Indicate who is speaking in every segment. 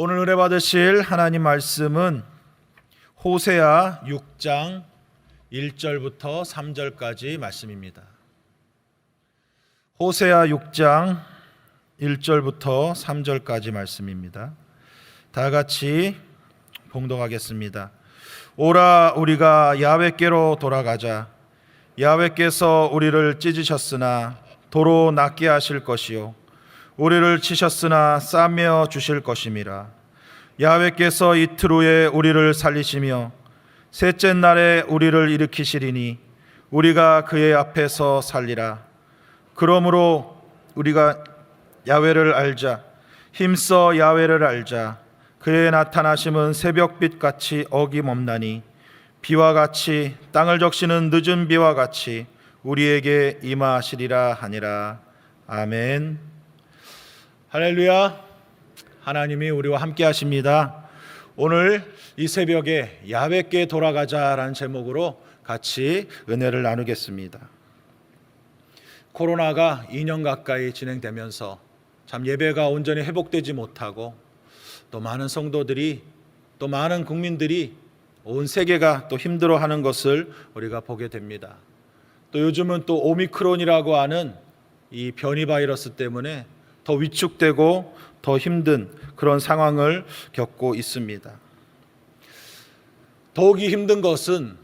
Speaker 1: 오늘 은혜 받으실 하나님 말씀은 호세아 6장 1절부터 3절까지 말씀입니다. 호세아 6장 1절부터 3절까지 말씀입니다. 다 같이 봉독하겠습니다. 오라 우리가 야훼께로 돌아가자. 야훼께서 우리를 찢으셨으나 도로 낫게 하실 것이요 우리를 치셨으나 싸매어 주실 것임이라. 야훼께서 이틀 후에 우리를 살리시며 셋째 날에 우리를 일으키시리니 우리가 그의 앞에서 살리라. 그러므로 우리가 야훼를 알자. 힘써 야훼를 알자. 그의 나타나심은 새벽빛 같이 어김없나니 비와 같이 땅을 적시는 늦은 비와 같이 우리에게 임하시리라 하니라. 아멘. 할렐루야. 하나님이 우리와 함께 하십니다. 오늘 이 새벽에 야훼께 돌아가자라는 제목으로 같이 은혜를 나누겠습니다. 코로나가 2년 가까이 진행되면서 참 예배가 온전히 회복되지 못하고 또 많은 성도들이 또 많은 국민들이 온 세계가 또 힘들어하는 것을 우리가 보게 됩니다. 또 요즘은 또 오미크론이라고 하는 이 변이 바이러스 때문에 더 위축되고 더 힘든 그런 상황을 겪고 있습니다. 더욱이 힘든 것은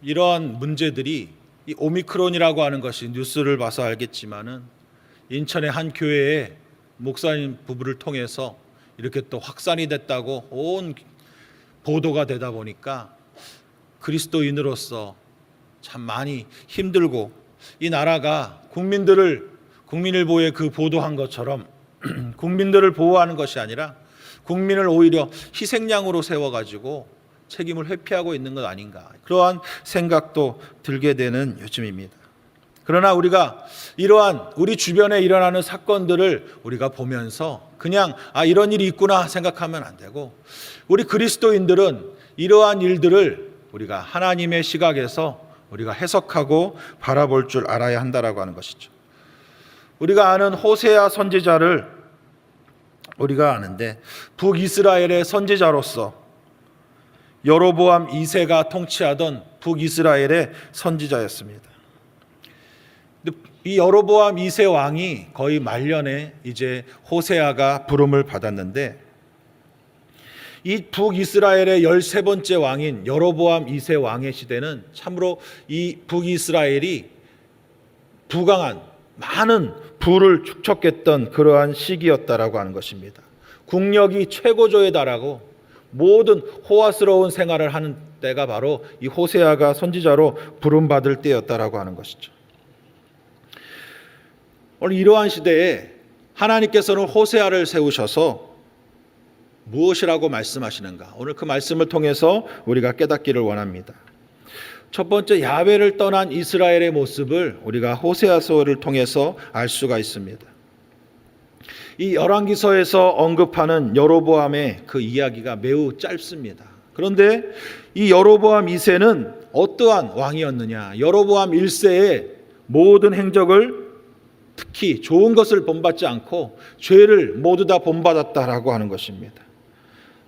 Speaker 1: 이러한 문제들이 이 오미크론이라고 하는 것이 뉴스를 봐서 알겠지만은 인천의 한 교회의 목사님 부부를 통해서 이렇게 또 확산이 됐다고 온 보도가 되다 보니까 그리스도인으로서 참 많이 힘들고 이 나라가 국민일보에 그 보도한 것처럼 국민들을 보호하는 것이 아니라 국민을 오히려 희생양으로 세워가지고 책임을 회피하고 있는 것 아닌가, 그러한 생각도 들게 되는 요즘입니다. 그러나 우리가 이러한 우리 주변에 일어나는 사건들을 우리가 보면서 그냥 이런 일이 있구나 생각하면 안 되고, 우리 그리스도인들은 이러한 일들을 우리가 하나님의 시각에서 우리가 해석하고 바라볼 줄 알아야 한다라고 하는 것이죠. 우리가 아는 호세아 선지자를 우리가 아는데 북이스라엘의 선지자로서 여로보암 2세가 통치하던 북이스라엘의 선지자였습니다. 이 여로보암 2세 왕이 거의 말년에 이제 호세아가 부름을 받았는데, 이 북이스라엘의 13번째 왕인 여로보암 2세 왕의 시대는 참으로 이 북이스라엘이 부강한 많은 부를 축적했던 그러한 시기였다라고 하는 것입니다. 국력이 최고조에 달하고 모든 호화스러운 생활을 하는 때가 바로 이 호세아가 선지자로 부름받을 때였다라고 하는 것이죠. 오늘 이러한 시대에 하나님께서는 호세아를 세우셔서 무엇이라고 말씀하시는가, 오늘 그 말씀을 통해서 우리가 깨닫기를 원합니다. 첫 번째, 야훼를 떠난 이스라엘의 모습을 우리가 호세아서를 통해서 알 수가 있습니다. 이 열왕기서에서 언급하는 여로보암의 그 이야기가 매우 짧습니다. 그런데 이 여로보암 2세는 어떠한 왕이었느냐, 여로보암 1세의 모든 행적을, 특히 좋은 것을 본받지 않고 죄를 모두 다 본받았다라고 하는 것입니다.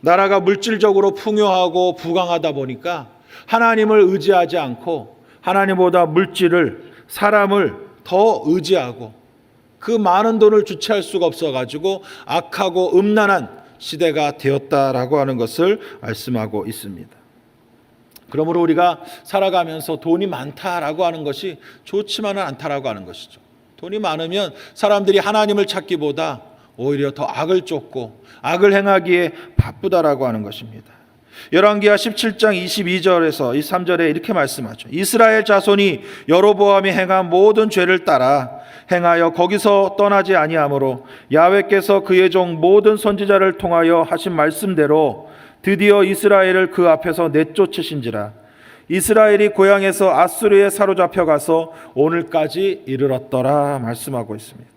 Speaker 1: 나라가 물질적으로 풍요하고 부강하다 보니까 하나님을 의지하지 않고 하나님보다 물질을, 사람을 더 의지하고 그 많은 돈을 주체할 수가 없어가지고 악하고 음란한 시대가 되었다라고 하는 것을 말씀하고 있습니다. 그러므로 우리가 살아가면서 돈이 많다라고 하는 것이 좋지만은 않다라고 하는 것이죠. 돈이 많으면 사람들이 하나님을 찾기보다 오히려 더 악을 쫓고 악을 행하기에 바쁘다라고 하는 것입니다. 열왕기하 17장 22절에서 23절에 이렇게 말씀하죠. 이스라엘 자손이 여로보암이 행한 모든 죄를 따라 행하여 거기서 떠나지 아니하므로 야훼께서 그의 종 모든 선지자를 통하여 하신 말씀대로 드디어 이스라엘을 그 앞에서 내쫓으신지라. 이스라엘이 고향에서 아수르에 사로잡혀 가서 오늘까지 이르렀더라 말씀하고 있습니다.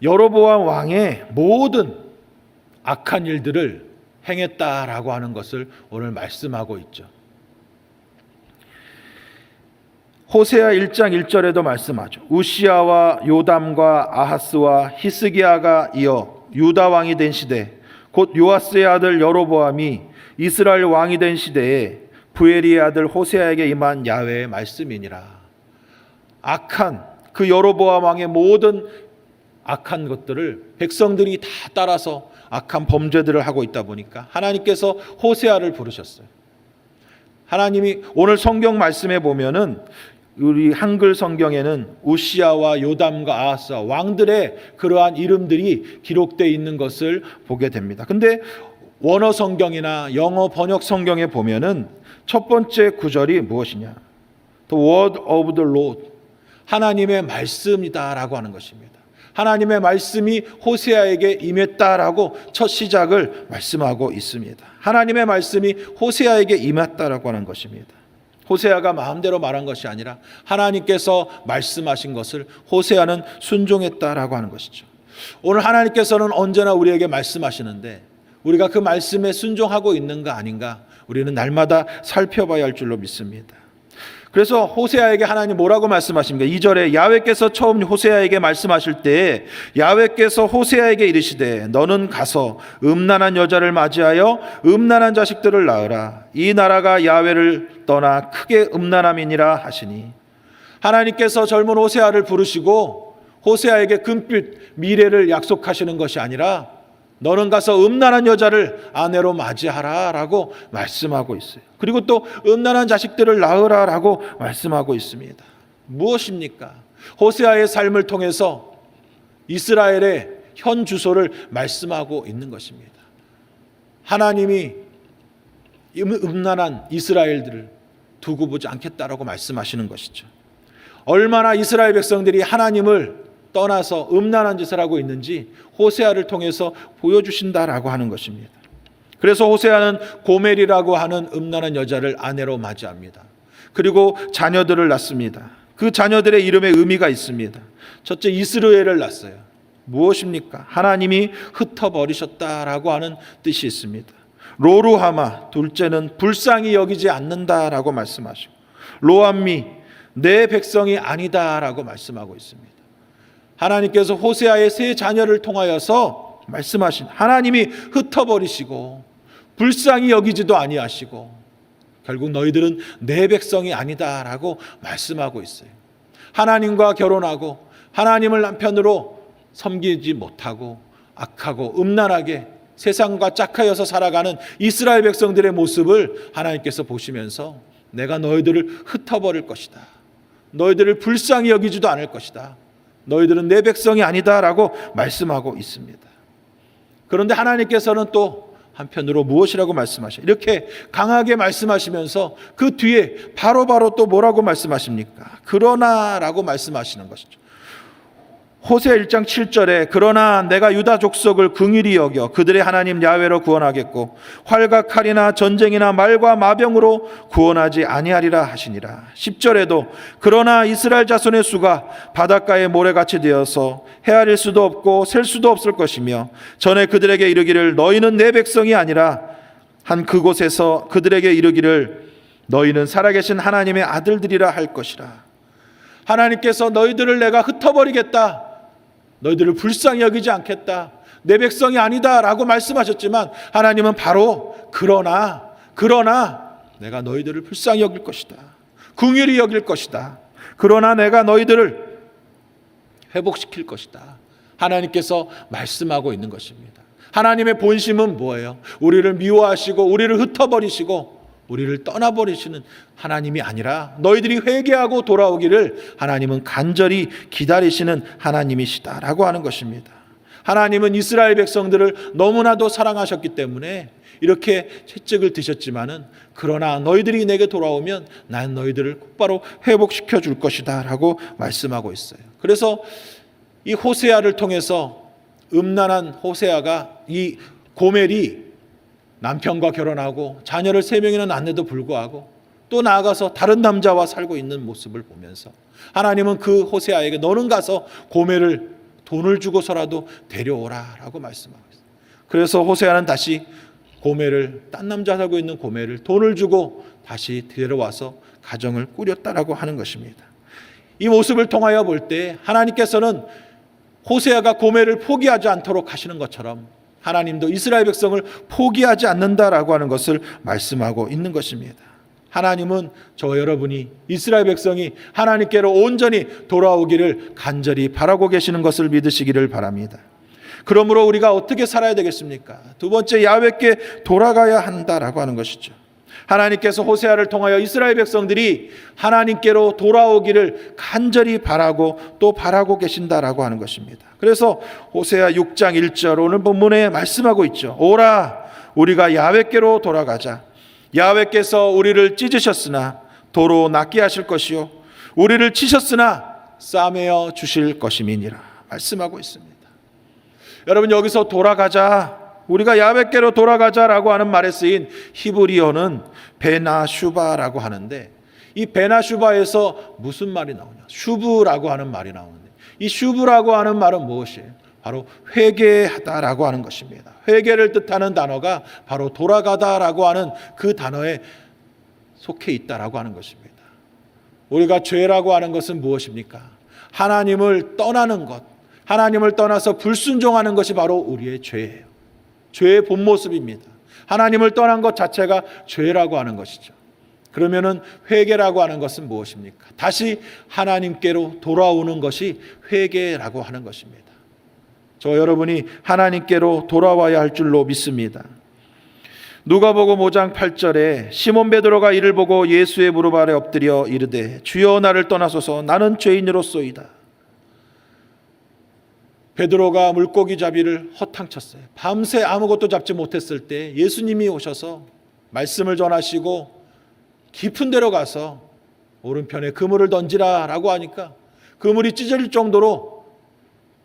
Speaker 1: 여로보암 왕의 모든 악한 일들을 행했다라고 하는 것을 오늘 말씀하고 있죠. 호세아 1장 1절에도 말씀하죠. 우시아와 요담과 아하스와 히스기야가 이어 유다 왕이 된 시대, 곧 요아스의 아들 여로보암이 이스라엘 왕이 된 시대에 부엘리의 아들 호세아에게 임한 야훼의 말씀이니라. 악한 그 여로보암 왕의 모든 악한 것들을 백성들이 다 따라서 악한 범죄들을 하고 있다 보니까 하나님께서 호세아를 부르셨어요. 하나님이 오늘 성경 말씀에 보면은 우리 한글 성경에는 우시아와 요담과 아하스와 왕들의 그러한 이름들이 기록되어 있는 것을 보게 됩니다. 근데 원어 성경이나 영어 번역 성경에 보면은 첫 번째 구절이 무엇이냐? The word of the Lord. 하나님의 말씀이다라고 하는 것입니다. 하나님의 말씀이 호세아에게 임했다라고 첫 시작을 말씀하고 있습니다. 하나님의 말씀이 호세아에게 임했다라고 하는 것입니다. 호세아가 마음대로 말한 것이 아니라 하나님께서 말씀하신 것을 호세아는 순종했다라고 하는 것이죠. 오늘 하나님께서는 언제나 우리에게 말씀하시는데 우리가 그 말씀에 순종하고 있는가 아닌가 우리는 날마다 살펴봐야 할 줄로 믿습니다. 그래서 호세아에게 하나님 뭐라고 말씀하십니까? 2절에 야훼께서 처음 호세아에게 말씀하실 때 야훼께서 호세아에게 이르시되 너는 가서 음란한 여자를 맞이하여 음란한 자식들을 낳으라. 이 나라가 야훼를 떠나 크게 음란함이니라 하시니, 하나님께서 젊은 호세아를 부르시고 호세아에게 금빛 미래를 약속하시는 것이 아니라 너는 가서 음란한 여자를 아내로 맞이하라 라고 말씀하고 있어요. 그리고 또 음란한 자식들을 낳으라 라고 말씀하고 있습니다. 무엇입니까? 호세아의 삶을 통해서 이스라엘의 현 주소를 말씀하고 있는 것입니다. 하나님이 음란한 이스라엘들을 두고 보지 않겠다라고 말씀하시는 것이죠. 얼마나 이스라엘 백성들이 하나님을 떠나서 음란한 짓을 하고 있는지 호세아를 통해서 보여주신다라고 하는 것입니다. 그래서 호세아는 고멜이라고 하는 음란한 여자를 아내로 맞이합니다. 그리고 자녀들을 낳습니다. 그 자녀들의 이름에 의미가 있습니다. 첫째, 이스르엘을 낳았어요. 무엇입니까? 하나님이 흩어버리셨다라고 하는 뜻이 있습니다. 로루하마, 둘째는 불쌍히 여기지 않는다라고 말씀하시고, 로암미, 내 백성이 아니다라고 말씀하고 있습니다. 하나님께서 호세아의 세 자녀를 통하여서 말씀하신, 하나님이 흩어버리시고 불쌍히 여기지도 아니하시고 결국 너희들은 내 백성이 아니다라고 말씀하고 있어요. 하나님과 결혼하고 하나님을 남편으로 섬기지 못하고 악하고 음란하게 세상과 짝하여서 살아가는 이스라엘 백성들의 모습을 하나님께서 보시면서 내가 너희들을 흩어버릴 것이다. 너희들을 불쌍히 여기지도 않을 것이다. 너희들은 내 백성이 아니다라고 말씀하고 있습니다. 그런데 하나님께서는 또 한편으로 무엇이라고 말씀하셔요? 이렇게 강하게 말씀하시면서 그 뒤에 바로바로 또 뭐라고 말씀하십니까? 그러나라고 말씀하시는 것이죠. 호세 1장 7절에 그러나 내가 유다 족속을 긍휼히 여겨 그들의 하나님 야훼로 구원하겠고 활과 칼이나 전쟁이나 말과 마병으로 구원하지 아니하리라 하시니라. 10절에도 그러나 이스라엘 자손의 수가 바닷가의 모래같이 되어서 헤아릴 수도 없고 셀 수도 없을 것이며 전에 그들에게 이르기를 너희는 내 백성이 아니라 한 그곳에서 그들에게 이르기를 너희는 살아계신 하나님의 아들들이라 할 것이라. 하나님께서 너희들을 내가 흩어버리겠다, 너희들을 불쌍히 여기지 않겠다, 내 백성이 아니다 라고 말씀하셨지만 하나님은 바로 그러나 내가 너희들을 불쌍히 여길 것이다, 긍휼히 여길 것이다, 그러나 내가 너희들을 회복시킬 것이다, 하나님께서 말씀하고 있는 것입니다. 하나님의 본심은 뭐예요? 우리를 미워하시고 우리를 흩어버리시고 우리를 떠나버리시는 하나님이 아니라 너희들이 회개하고 돌아오기를 하나님은 간절히 기다리시는 하나님이시다라고 하는 것입니다. 하나님은 이스라엘 백성들을 너무나도 사랑하셨기 때문에 이렇게 채찍을 드셨지만은 그러나 너희들이 내게 돌아오면 난 너희들을 곧바로 회복시켜 줄 것이다 라고 말씀하고 있어요. 그래서 이 호세아를 통해서 음란한 호세아가, 이 고멜이 남편과 결혼하고 자녀를 3명이나 낳는데도 불구하고 또 나아가서 다른 남자와 살고 있는 모습을 보면서 하나님은 그 호세아에게 너는 가서 고멜을 돈을 주고서라도 데려오라 라고 말씀하고 있어요. 그래서 호세아는 다시 고멜을, 딴 남자 살고 있는 고멜을 돈을 주고 다시 데려와서 가정을 꾸렸다라고 하는 것입니다. 이 모습을 통하여 볼 때 하나님께서는 호세아가 고멜을 포기하지 않도록 하시는 것처럼 하나님도 이스라엘 백성을 포기하지 않는다라고 하는 것을 말씀하고 있는 것입니다. 하나님은 저와 여러분이, 이스라엘 백성이 하나님께로 온전히 돌아오기를 간절히 바라고 계시는 것을 믿으시기를 바랍니다. 그러므로 우리가 어떻게 살아야 되겠습니까? 두 번째, 야훼께 돌아가야 한다라고 하는 것이죠. 하나님께서 호세아를 통하여 이스라엘 백성들이 하나님께로 돌아오기를 간절히 바라고 또 바라고 계신다라고 하는 것입니다. 그래서 호세아 6장 1절 오늘 본문에 말씀하고 있죠. 오라, 우리가 야훼께로 돌아가자. 야훼께서 우리를 찢으셨으나 도로 낫게 하실 것이요 우리를 치셨으나 싸매어 주실 것임이니라 말씀하고 있습니다. 여러분, 여기서 돌아가자, 우리가 야훼께로 돌아가자라고 하는 말에 쓰인 히브리어는 베나슈바라고 하는데, 이 베나슈바에서 무슨 말이 나오냐? 슈브라고 하는 말이 나오는데, 이 슈브라고 하는 말은 무엇이에요? 바로 회개하다라고 하는 것입니다. 회개를 뜻하는 단어가 바로 돌아가다라고 하는 그 단어에 속해 있다라고 하는 것입니다. 우리가 죄라고 하는 것은 무엇입니까? 하나님을 떠나는 것, 하나님을 떠나서 불순종하는 것이 바로 우리의 죄예요. 죄의 본 모습입니다. 하나님을 떠난 것 자체가 죄라고 하는 것이죠. 그러면은 회개라고 하는 것은 무엇입니까? 다시 하나님께로 돌아오는 것이 회개라고 하는 것입니다. 저 여러분이 하나님께로 돌아와야 할 줄로 믿습니다. 누가복음 5장 8절에 시몬 베드로가 이를 보고 예수의 무릎 아래 엎드려 이르되 주여 나를 떠나소서 나는 죄인으로소이다. 베드로가 물고기 잡이를 허탕쳤어요. 밤새 아무것도 잡지 못했을 때 예수님이 오셔서 말씀을 전하시고 깊은 데로 가서 오른편에 그물을 던지라라고 하니까 그물이 찢어질 정도로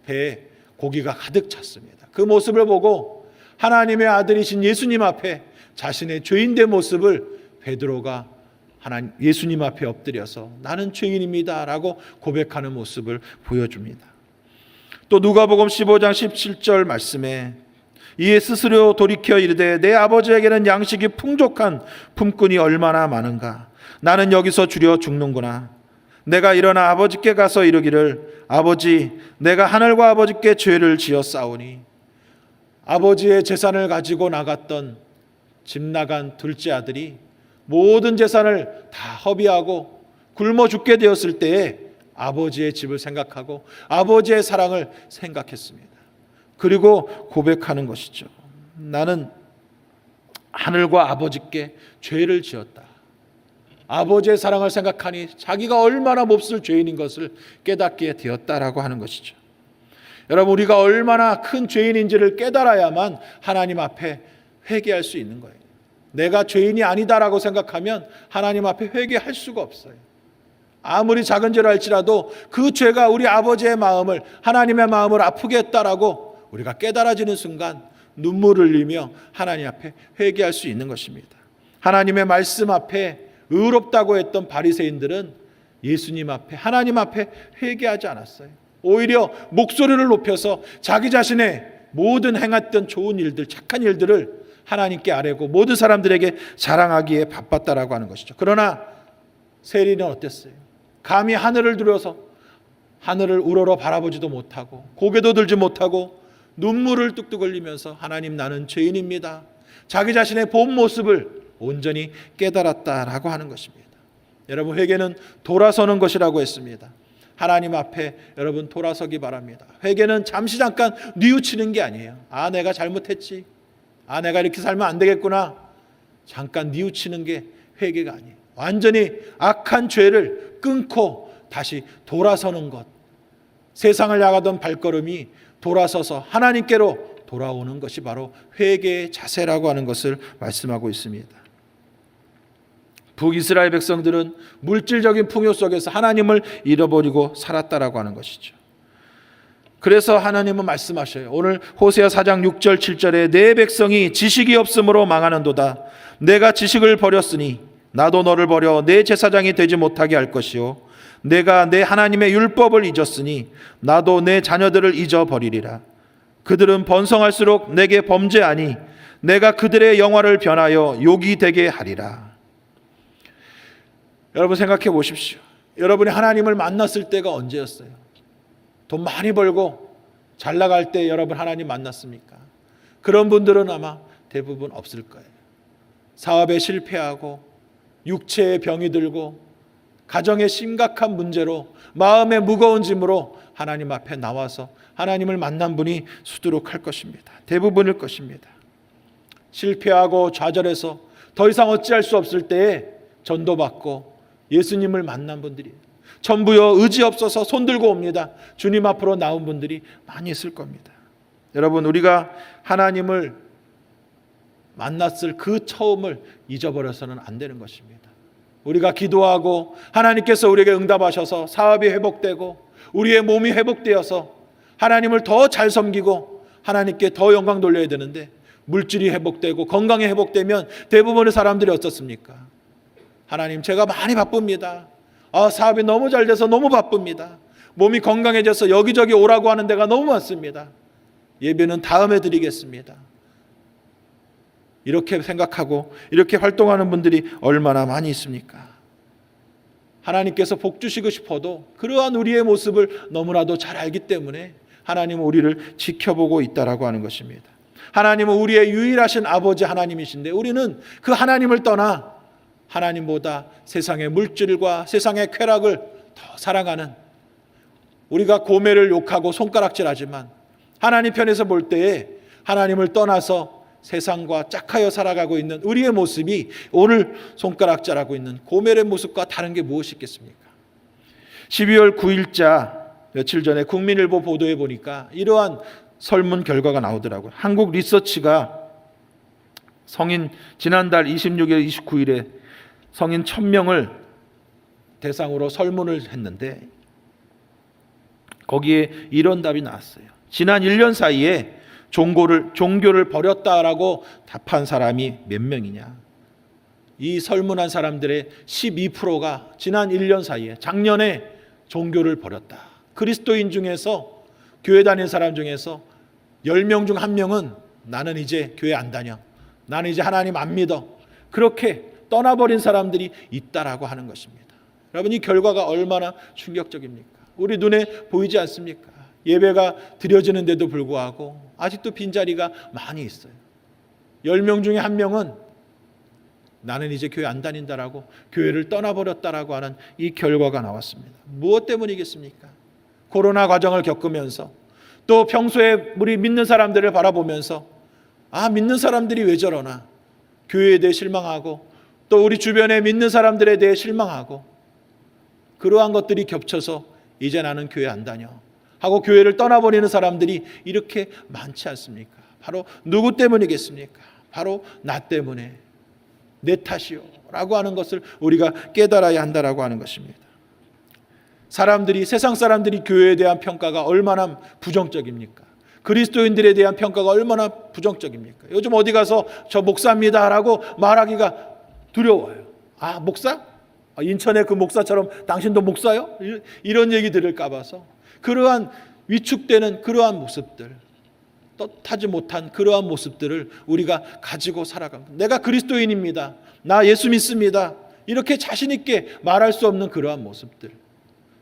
Speaker 1: 배에 고기가 가득 찼습니다. 그 모습을 보고 하나님의 아들이신 예수님 앞에 자신의 죄인된 모습을 베드로가 예수님 앞에 엎드려서 나는 죄인입니다 라고 고백하는 모습을 보여줍니다. 또 누가복음 15장 17절 말씀에 이에 스스로 돌이켜 이르되 내 아버지에게는 양식이 풍족한 품꾼이 얼마나 많은가. 나는 여기서 주려 죽는구나. 내가 일어나 아버지께 가서 이르기를 아버지 내가 하늘과 아버지께 죄를 지어 싸우니. 아버지의 재산을 가지고 나갔던 집 나간 둘째 아들이 모든 재산을 다 허비하고 굶어 죽게 되었을 때에 아버지의 집을 생각하고 아버지의 사랑을 생각했습니다. 그리고 고백하는 것이죠. 나는 하늘과 아버지께 죄를 지었다. 아버지의 사랑을 생각하니 자기가 얼마나 몹쓸 죄인인 것을 깨닫게 되었다라고 하는 것이죠. 여러분, 우리가 얼마나 큰 죄인인지를 깨달아야만 하나님 앞에 회개할 수 있는 거예요. 내가 죄인이 아니다라고 생각하면 하나님 앞에 회개할 수가 없어요. 아무리 작은 죄를 할지라도 그 죄가 우리 아버지의 마음을, 하나님의 마음을 아프게 했다라고 우리가 깨달아지는 순간 눈물을 흘리며 하나님 앞에 회개할 수 있는 것입니다. 하나님의 말씀 앞에 의롭다고 했던 바리새인들은 예수님 앞에, 하나님 앞에 회개하지 않았어요. 오히려 목소리를 높여서 자기 자신의 모든 행했던 좋은 일들, 착한 일들을 하나님께 아뢰고 모든 사람들에게 자랑하기에 바빴다라고 하는 것이죠. 그러나 세리는 어땠어요? 감히 하늘을 들어서 하늘을 우러러 바라보지도 못하고 고개도 들지 못하고 눈물을 뚝뚝 흘리면서 하나님 나는 죄인입니다. 자기 자신의 본 모습을 온전히 깨달았다라고 하는 것입니다. 여러분, 회개는 돌아서는 것이라고 했습니다. 하나님 앞에 여러분 돌아서기 바랍니다. 회개는 잠시 잠깐 뉘우치는 게 아니에요. 아, 내가 잘못했지. 아, 내가 이렇게 살면 안 되겠구나. 잠깐 뉘우치는 게 회개가 아니에요. 완전히 악한 죄를 끊고 다시 돌아서는 것. 세상을 향하던 발걸음이 돌아서서 하나님께로 돌아오는 것이 바로 회개의 자세라고 하는 것을 말씀하고 있습니다. 북이스라엘 백성들은 물질적인 풍요 속에서 하나님을 잃어버리고 살았다라고 하는 것이죠. 그래서 하나님은 말씀하셔요. 오늘 호세아 4장 6절 7절에 내 백성이 지식이 없으므로 망하는도다. 내가 지식을 버렸으니 나도 너를 버려 내 제사장이 되지 못하게 할 것이요 내가 내 하나님의 율법을 잊었으니 나도 내 자녀들을 잊어버리리라. 그들은 번성할수록 내게 범죄하니 내가 그들의 영화를 변하여 욕이 되게 하리라. 여러분 생각해 보십시오. 여러분이 하나님을 만났을 때가 언제였어요? 돈 많이 벌고 잘 나갈 때 여러분 하나님 만났습니까? 그런 분들은 아마 대부분 없을 거예요. 사업에 실패하고 육체의 병이 들고 가정의 심각한 문제로 마음의 무거운 짐으로 하나님 앞에 나와서 하나님을 만난 분이 수두룩할 것입니다. 대부분일 것입니다. 실패하고 좌절해서 더 이상 어찌할 수 없을 때에 전도받고 예수님을 만난 분들이 전부여 의지 없어서 손들고 옵니다. 주님 앞으로 나온 분들이 많이 있을 겁니다. 여러분, 우리가 하나님을 만났을 그 처음을 잊어버려서는 안 되는 것입니다. 우리가 기도하고 하나님께서 우리에게 응답하셔서 사업이 회복되고 우리의 몸이 회복되어서 하나님을 더 잘 섬기고 하나님께 더 영광 돌려야 되는데 물질이 회복되고 건강이 회복되면 대부분의 사람들이 어떻습니까? 하나님, 제가 많이 바쁩니다. 사업이 너무 잘 돼서 너무 바쁩니다. 몸이 건강해져서 여기저기 오라고 하는 데가 너무 많습니다. 예배는 다음에 드리겠습니다. 이렇게 생각하고 이렇게 활동하는 분들이 얼마나 많이 있습니까? 하나님께서 복 주시고 싶어도 그러한 우리의 모습을 너무나도 잘 알기 때문에 하나님은 우리를 지켜보고 있다라고 하는 것입니다. 하나님은 우리의 유일하신 아버지 하나님이신데 우리는 그 하나님을 떠나 하나님보다 세상의 물질과 세상의 쾌락을 더 사랑하는, 우리가 고매를 욕하고 손가락질하지만 하나님 편에서 볼 때에 하나님을 떠나서 세상과 짝하여 살아가고 있는 우리의 모습이 오늘 손가락질하고 있는 고멜의 모습과 다른 게 무엇이 있겠습니까? 12월 9일자 며칠 전에 국민일보 보도에 보니까 이러한 설문 결과가 나오더라고요. 한국 리서치가 지난달 26일, 29일에 성인 1000명을 대상으로 설문을 했는데 거기에 이런 답이 나왔어요. 지난 1년 사이에 종교를 버렸다라고 답한 사람이 몇 명이냐? 이 설문한 사람들의 12%가 지난 1년 사이에 작년에 종교를 버렸다. 그리스도인 중에서, 교회 다니는 사람 중에서 10명 중 1명은 나는 이제 교회 안 다녀, 나는 이제 하나님 안 믿어, 그렇게 떠나버린 사람들이 있다라고 하는 것입니다. 여러분, 이 결과가 얼마나 충격적입니까? 우리 눈에 보이지 않습니까? 예배가 드려지는데도 불구하고 아직도 빈자리가 많이 있어요. 10명 중에 1명은 나는 이제 교회 안 다닌다라고 교회를 떠나버렸다라고 하는 이 결과가 나왔습니다. 무엇 때문이겠습니까? 코로나 과정을 겪으면서 또 평소에 우리 믿는 사람들을 바라보면서 믿는 사람들이 왜 저러나, 교회에 대해 실망하고 또 우리 주변에 믿는 사람들에 대해 실망하고 그러한 것들이 겹쳐서 이제 나는 교회 안 다녀 하고 교회를 떠나버리는 사람들이 이렇게 많지 않습니까? 바로 누구 때문이겠습니까? 바로 나 때문에, 내 탓이요 라고 하는 것을 우리가 깨달아야 한다라고 하는 것입니다. 세상 사람들이 교회에 대한 평가가 얼마나 부정적입니까? 그리스도인들에 대한 평가가 얼마나 부정적입니까? 요즘 어디 가서 저 목사입니다 라고 말하기가 두려워요. 목사? 인천의 그 목사처럼 당신도 목사요? 이런 얘기 들을까 봐서 그러한 위축되는 그러한 모습들, 떳하지 못한 그러한 모습들을 우리가 가지고 살아갑니다. 내가 그리스도인입니다, 나 예수 믿습니다, 이렇게 자신 있게 말할 수 없는 그러한 모습들,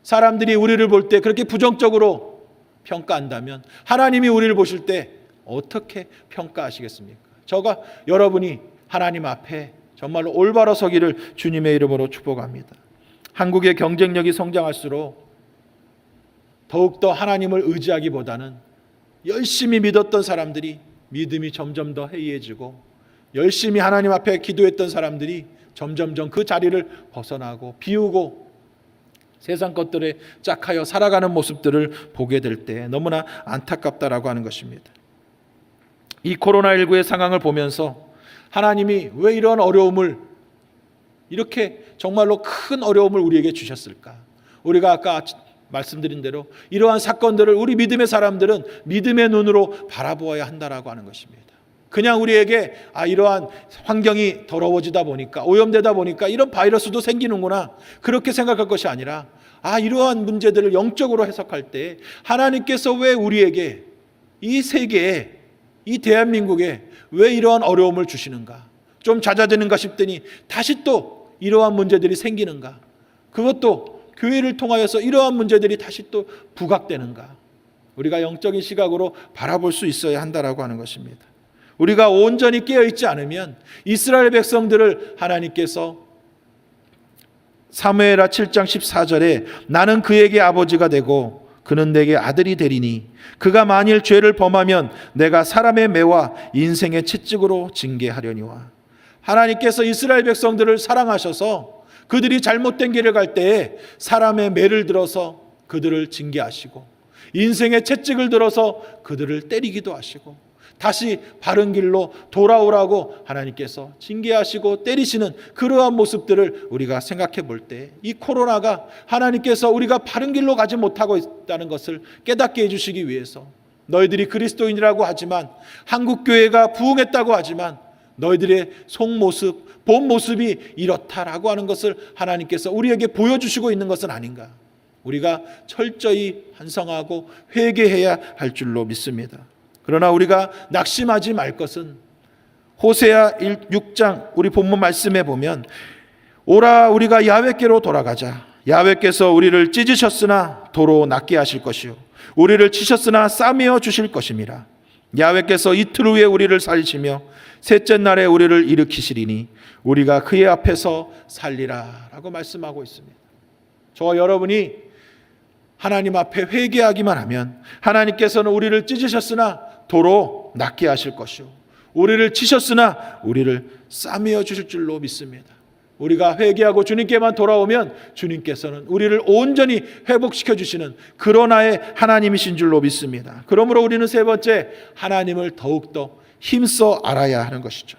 Speaker 1: 사람들이 우리를 볼 때 그렇게 부정적으로 평가한다면 하나님이 우리를 보실 때 어떻게 평가하시겠습니까? 여러분이 하나님 앞에 정말로 올바로 서기를 주님의 이름으로 축복합니다. 한국의 경쟁력이 성장할수록 더욱더 하나님을 의지하기보다는 열심히 믿었던 사람들이 믿음이 점점 더 해이해지고, 열심히 하나님 앞에 기도했던 사람들이 점점점 그 자리를 벗어나고 비우고 세상 것들에 짝하여 살아가는 모습들을 보게 될 때 너무나 안타깝다라고 하는 것입니다. 이 코로나19의 상황을 보면서 하나님이 왜 이런 어려움을, 이렇게 정말로 큰 어려움을 우리에게 주셨을까? 우리가 아까 말씀드린 대로 이러한 사건들을 우리 믿음의 사람들은 믿음의 눈으로 바라보아야 한다라고 하는 것입니다. 그냥 우리에게 이러한 환경이 더러워지다 보니까, 오염되다 보니까 이런 바이러스도 생기는구나, 그렇게 생각할 것이 아니라 이러한 문제들을 영적으로 해석할 때 하나님께서 왜 우리에게, 이 세계에, 이 대한민국에 왜 이러한 어려움을 주시는가, 좀 잦아드는가 싶더니 다시 또 이러한 문제들이 생기는가, 그것도 교회를 통하여서 이러한 문제들이 다시 또 부각되는가, 우리가 영적인 시각으로 바라볼 수 있어야 한다라고 하는 것입니다. 우리가 온전히 깨어있지 않으면 이스라엘 백성들을 하나님께서 사무엘하 7장 14절에 나는 그에게 아버지가 되고 그는 내게 아들이 되리니 그가 만일 죄를 범하면 내가 사람의 매와 인생의 채찍으로 징계하려니와. 하나님께서 이스라엘 백성들을 사랑하셔서 그들이 잘못된 길을 갈 때에 사람의 매를 들어서 그들을 징계하시고 인생의 채찍을 들어서 그들을 때리기도 하시고 다시 바른 길로 돌아오라고 하나님께서 징계하시고 때리시는 그러한 모습들을 우리가 생각해 볼 때 이 코로나가 하나님께서 우리가 바른 길로 가지 못하고 있다는 것을 깨닫게 해주시기 위해서 너희들이 그리스도인이라고 하지만 한국교회가 부흥했다고 하지만 너희들의 속모습, 본 모습이 이렇다라고 하는 것을 하나님께서 우리에게 보여주시고 있는 것은 아닌가. 우리가 철저히 반성하고 회개해야 할 줄로 믿습니다. 그러나 우리가 낙심하지 말 것은 호세아 6장 우리 본문 말씀에 보면 오라 우리가 야훼께로 돌아가자. 야훼께서 우리를 찢으셨으나 도로 낫게 하실 것이요 우리를 치셨으나 싸매어 주실 것임이라. 야훼께서 이틀 후에 우리를 살리시며 셋째 날에 우리를 일으키시리니 우리가 그의 앞에서 살리라 라고 말씀하고 있습니다. 저와 여러분이 하나님 앞에 회개하기만 하면 하나님께서는 우리를 찢으셨으나 도로 낫게 하실 것이요 우리를 치셨으나 우리를 싸매어 주실 줄로 믿습니다. 우리가 회개하고 주님께만 돌아오면 주님께서는 우리를 온전히 회복시켜 주시는 그러나의 하나님이신 줄로 믿습니다. 그러므로 우리는 세 번째, 하나님을 더욱더 힘써 알아야 하는 것이죠.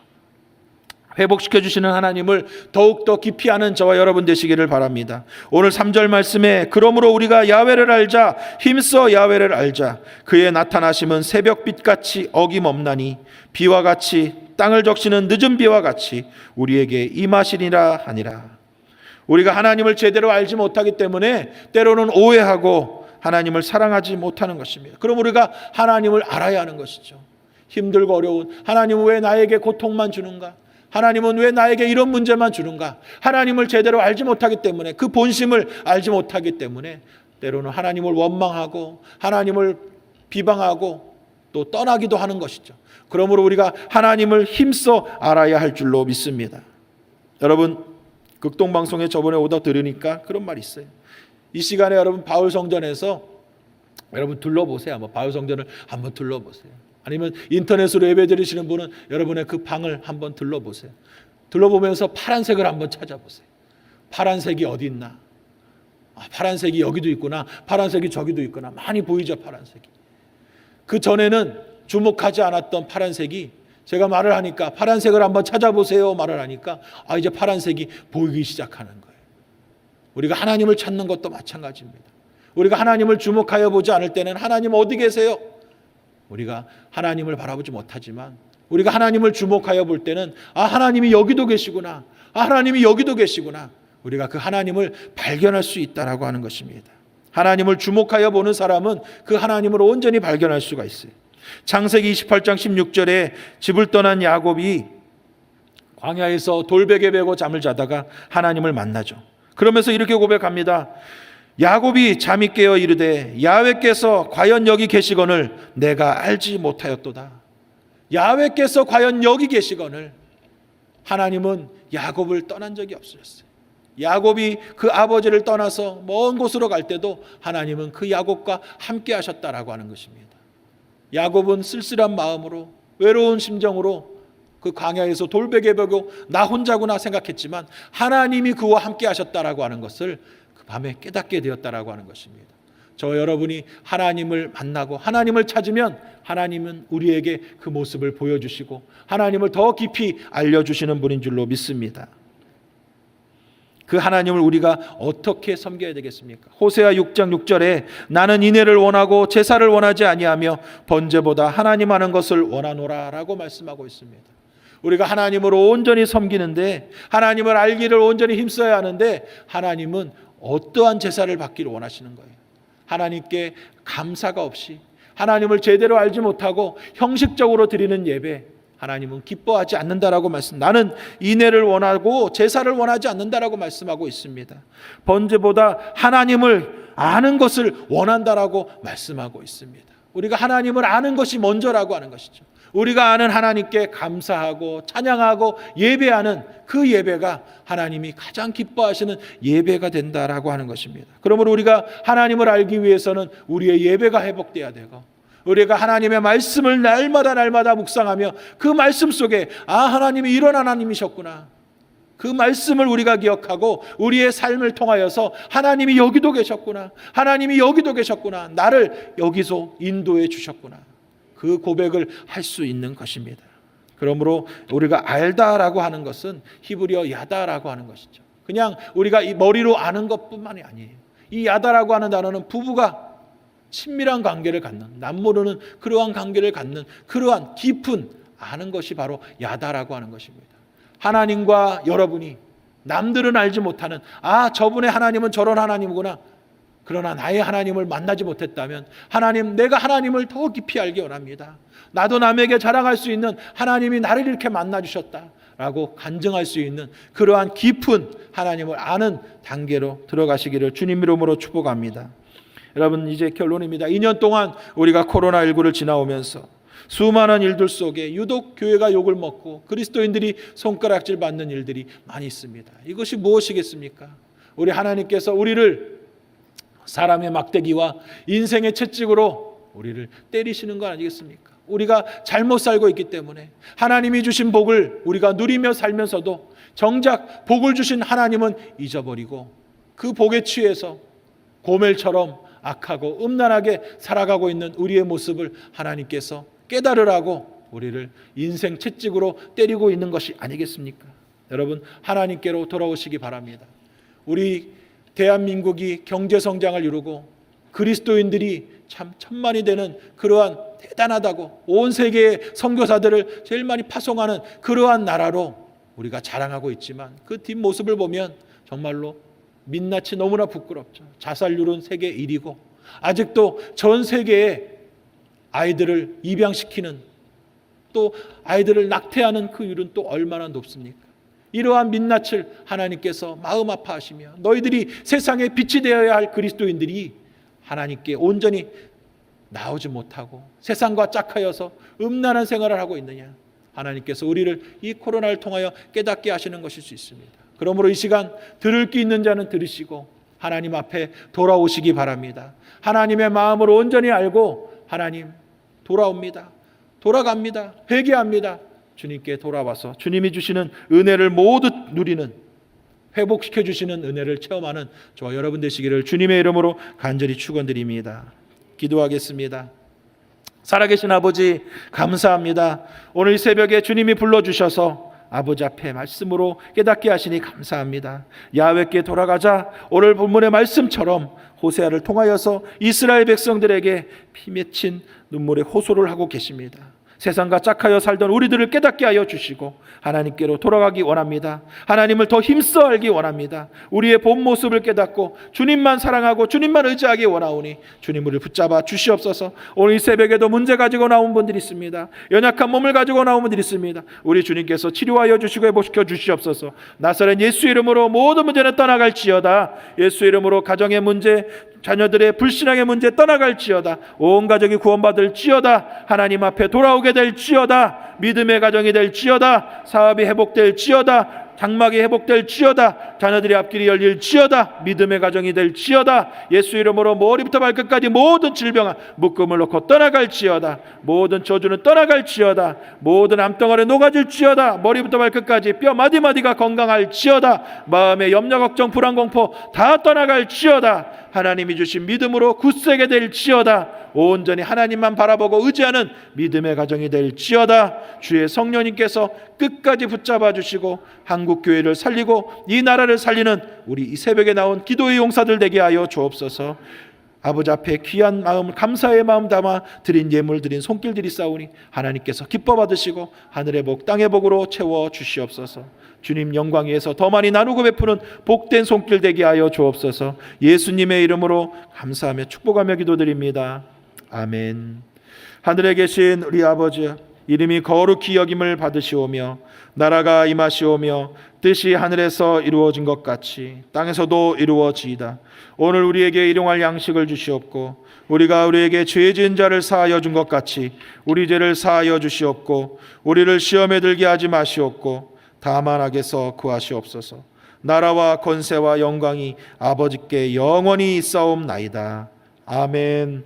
Speaker 1: 회복시켜 주시는 하나님을 더욱더 깊이 아는 저와 여러분 되시기를 바랍니다. 오늘 3절 말씀에 그러므로 우리가 야훼를 알자 힘써 야훼를 알자 그의 나타나심은 새벽빛같이 어김없나니 비와 같이 땅을 적시는 늦은 비와 같이 우리에게 임하시리라 하니라. 우리가 하나님을 제대로 알지 못하기 때문에 때로는 오해하고 하나님을 사랑하지 못하는 것입니다. 그럼 우리가 하나님을 알아야 하는 것이죠. 힘들고 어려운 하나님은 왜 나에게 고통만 주는가? 하나님은 왜 나에게 이런 문제만 주는가? 하나님을 제대로 알지 못하기 때문에 그 본심을 알지 못하기 때문에 때로는 하나님을 원망하고 하나님을 비방하고 또 떠나기도 하는 것이죠. 그러므로 우리가 하나님을 힘써 알아야 할 줄로 믿습니다. 여러분 극동방송에 저번에 오다 들으니까 그런 말이 있어요. 이 시간에 여러분 바울성전에서 여러분 둘러보세요. 한번 바울성전을 한번 둘러보세요. 아니면 인터넷으로 예배 드리시는 분은 여러분의 그 방을 한번 둘러보세요. 둘러보면서 파란색을 한번 찾아보세요. 파란색이 어디 있나? 파란색이 여기도 있구나. 파란색이 저기도 있구나. 많이 보이죠, 파란색이. 그 전에는 주목하지 않았던 파란색이 제가 말을 하니까 파란색을 한번 찾아보세요 말을 하니까 이제 파란색이 보이기 시작하는 거예요. 우리가 하나님을 찾는 것도 마찬가지입니다. 우리가 하나님을 주목하여 보지 않을 때는 하나님 어디 계세요? 우리가 하나님을 바라보지 못하지만 우리가 하나님을 주목하여 볼 때는 하나님이 여기도 계시구나. 하나님이 여기도 계시구나. 우리가 그 하나님을 발견할 수 있다라고 하는 것입니다. 하나님을 주목하여 보는 사람은 그 하나님을 온전히 발견할 수가 있어요. 창세기 28장 16절에 집을 떠난 야곱이 광야에서 돌베개 베고 잠을 자다가 하나님을 만나죠. 그러면서 이렇게 고백합니다. 야곱이 잠이 깨어 이르되 야훼께서 과연 여기 계시거늘 내가 알지 못하였도다. 야훼께서 과연 여기 계시거늘. 하나님은 야곱을 떠난 적이 없으셨어요. 야곱이 그 아버지를 떠나서 먼 곳으로 갈 때도 하나님은 그 야곱과 함께 하셨다라고 하는 것입니다. 야곱은 쓸쓸한 마음으로 외로운 심정으로 그 광야에서 돌베개 베고 나 혼자구나 생각했지만 하나님이 그와 함께 하셨다라고 하는 것을 그 밤에 깨닫게 되었다라고 하는 것입니다. 저 여러분이 하나님을 만나고 하나님을 찾으면 하나님은 우리에게 그 모습을 보여주시고 하나님을 더 깊이 알려주시는 분인 줄로 믿습니다. 그 하나님을 우리가 어떻게 섬겨야 되겠습니까? 호세아 6장 6절에 나는 인애를 원하고 제사를 원하지 아니하며 번제보다 하나님 하는 것을 원하노라 라고 말씀하고 있습니다. 우리가 하나님을 온전히 섬기는데 하나님을 알기를 온전히 힘써야 하는데 하나님은 어떠한 제사를 받기를 원하시는 거예요. 하나님께 감사가 없이 하나님을 제대로 알지 못하고 형식적으로 드리는 예배, 하나님은 기뻐하지 않는다라고 말씀. 나는 인애를 원하고 제사를 원하지 않는다라고 말씀하고 있습니다. 번제보다 하나님을 아는 것을 원한다라고 말씀하고 있습니다. 우리가 하나님을 아는 것이 먼저라고 하는 것이죠. 우리가 아는 하나님께 감사하고 찬양하고 예배하는 그 예배가 하나님이 가장 기뻐하시는 예배가 된다라고 하는 것입니다. 그러므로 우리가 하나님을 알기 위해서는 우리의 예배가 회복돼야 되고, 우리가 하나님의 말씀을 날마다 묵상하며 그 말씀 속에 하나님이 이런 하나님이셨구나, 그 말씀을 우리가 기억하고 우리의 삶을 통하여서 하나님이 여기도 계셨구나, 하나님이 여기도 계셨구나, 나를 여기서 인도해 주셨구나, 그 고백을 할 수 있는 것입니다. 그러므로 우리가 알다라고 하는 것은 히브리어 야다라고 하는 것이죠. 그냥 우리가 이 머리로 아는 것뿐만이 아니에요. 이 야다라고 하는 단어는 부부가 친밀한 관계를 갖는, 남모르는 그러한 관계를 갖는 그러한 깊은 아는 것이 바로 야다라고 하는 것입니다. 하나님과 여러분이 남들은 알지 못하는 저분의 하나님은 저런 하나님이구나, 그러나 나의 하나님을 만나지 못했다면 하나님, 내가 하나님을 더 깊이 알기 원합니다. 나도 남에게 자랑할 수 있는 하나님이 나를 이렇게 만나주셨다라고 간증할 수 있는 그러한 깊은 하나님을 아는 단계로 들어가시기를 주님 이름으로 축복합니다. 여러분, 이제 결론입니다. 2년 동안 우리가 코로나19를 지나오면서 수많은 일들 속에 유독 교회가 욕을 먹고 그리스도인들이 손가락질 받는 일들이 많이 있습니다. 이것이 무엇이겠습니까? 우리 하나님께서 우리를 사람의 막대기와 인생의 채찍으로 우리를 때리시는 거 아니겠습니까? 우리가 잘못 살고 있기 때문에 하나님이 주신 복을 우리가 누리며 살면서도 정작 복을 주신 하나님은 잊어버리고 그 복에 취해서 고멜처럼 악하고 음란하게 살아가고 있는 우리의 모습을 하나님께서 깨달으라고 우리를 인생 채찍으로 때리고 있는 것이 아니겠습니까? 여러분, 하나님께로 돌아오시기 바랍니다. 우리 대한민국이 경제 성장을 이루고 그리스도인들이 참 천만이 되는 그러한 대단하다고 온 세계의 선교사들을 제일 많이 파송하는 그러한 나라로 우리가 자랑하고 있지만 그 뒷모습을 보면 정말로 민낯이 너무나 부끄럽죠. 자살률은 세계 1위고 아직도 전 세계에 아이들을 입양시키는, 또 아이들을 낙태하는 그 율은 또 얼마나 높습니까? 이러한 민낯을 하나님께서 마음 아파하시며 너희들이 세상에 빛이 되어야 할 그리스도인들이 하나님께 온전히 나오지 못하고 세상과 짝하여서 음란한 생활을 하고 있느냐, 하나님께서 우리를 이 코로나를 통하여 깨닫게 하시는 것일 수 있습니다. 그러므로 이 시간 들을 귀 있는 자는 들으시고 하나님 앞에 돌아오시기 바랍니다. 하나님의 마음을 온전히 알고 하나님 돌아옵니다. 돌아갑니다. 회개합니다. 주님께 돌아와서 주님이 주시는 은혜를 모두 누리는, 회복시켜 주시는 은혜를 체험하는 저와 여러분 되시기를 주님의 이름으로 간절히 축원드립니다. 기도하겠습니다. 살아계신 아버지, 감사합니다. 오늘 이 새벽에 주님이 불러주셔서 아버지 앞에 말씀으로 깨닫게 하시니 감사합니다. 야훼께 돌아가자. 오늘 본문의 말씀처럼 호세아를 통하여서 이스라엘 백성들에게 피 맺힌 눈물의 호소를 하고 계십니다. 세상과 짝하여 살던 우리들을 깨닫게 하여 주시고 하나님께로 돌아가기 원합니다. 하나님을 더 힘써 알기 원합니다. 우리의 본 모습을 깨닫고 주님만 사랑하고 주님만 의지하기 원하오니 주님 우리를 붙잡아 주시옵소서. 오늘 이 새벽에도 문제 가지고 나온 분들이 있습니다. 연약한 몸을 가지고 나온 분들이 있습니다. 우리 주님께서 치료하여 주시고 회복시켜 주시옵소서. 나사렛 예수 이름으로 모든 문제는 떠나갈지어다. 예수 이름으로 가정의 문제, 자녀들의 불신앙의 문제 떠나갈지어다. 온 가족이 구원받을지어다. 하나님 앞에 돌아오게 될지어다. 믿음의 가정이 될지어다. 사업이 회복될지어다. 장막이 회복될지어다. 자녀들의 앞길이 열릴지어다. 믿음의 가정이 될지어다. 예수 이름으로 머리부터 발끝까지 모든 질병 묶음을 놓고 떠나갈지어다. 모든 저주는 떠나갈지어다. 모든 암덩어리 녹아질지어다. 머리부터 발끝까지 뼈 마디마디가 건강할지어다. 마음의 염려 걱정 불안 공포 다 떠나갈지어다. 하나님이 주신 믿음으로 굳세게 될지어다. 온전히 하나님만 바라보고 의지하는 믿음의 가정이 될지어다. 주의 성령님께서 끝까지 붙잡아 주시고 한국교회를 살리고 이 나라를 살리는 우리 이 새벽에 나온 기도의 용사들 되게 하여 주옵소서. 아버지 앞에 귀한 마음, 감사의 마음 담아 드린 예물, 드린 손길들이 싸우니 하나님께서 기뻐 받으시고 하늘의 복 땅의 복으로 채워 주시옵소서. 주님 영광 위에서 더 많이 나누고 베푸는 복된 손길 되게 하여 주옵소서. 예수님의 이름으로 감사하며 축복하며 기도드립니다. 아멘. 하늘에 계신 우리 아버지, 이름이 거룩히 여김을 받으시오며 나라가 임하시오며 뜻이 하늘에서 이루어진 것 같이 땅에서도 이루어지이다. 오늘 우리에게 일용할 양식을 주시옵고 우리가 우리에게 죄 지은 자를 사하여 준 것 같이 우리 죄를 사하여 주시옵고 우리를 시험에 들게 하지 마시옵고 다만 악에서 구하시옵소서. 나라와 권세와 영광이 아버지께 영원히 있사옵나이다. 아멘.